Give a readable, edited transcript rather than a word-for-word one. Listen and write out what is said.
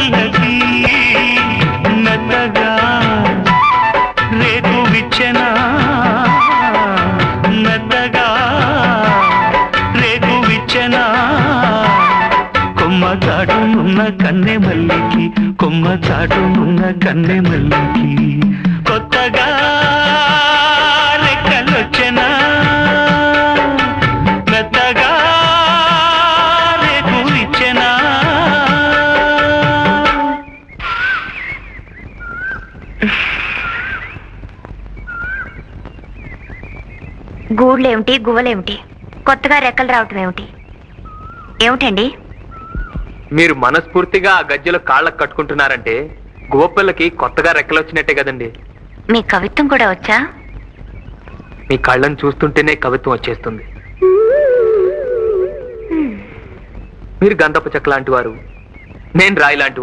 పిల్లకి మెత్తగా రేకు విచ్చెనా మెత్తగా రేకు విచ్చెనా కొమ్మ చాటునున్న కన్నె మల్లికి కొమ్మ చాటునున్న కన్నె మల్లికి కొత్తగా రెక్కలొచ్చెనా మెత్తగా రేకు విచ్చెనా. గూళ్ళేమిటి గువ్వలేమిటి, కొత్తగా రెక్కలు రావటం ఏమిటి? ఏమిటండి మీరు మనస్ఫూర్తిగా ఆ గజ్జెలు కాళ్ళకు కట్టుకుంటున్నారంటే గువ్వపిల్లకి కొత్తగా రెక్కలు వచ్చినట్టే కదండి. మీ కవిత్వం కూడా వచ్చా? మీ కళ్ళను చూస్తుంటేనే కవిత్వం వచ్చేస్తుంది. మీరు గంధపు చెక్క లాంటి వారు, నేను రాయి లాంటి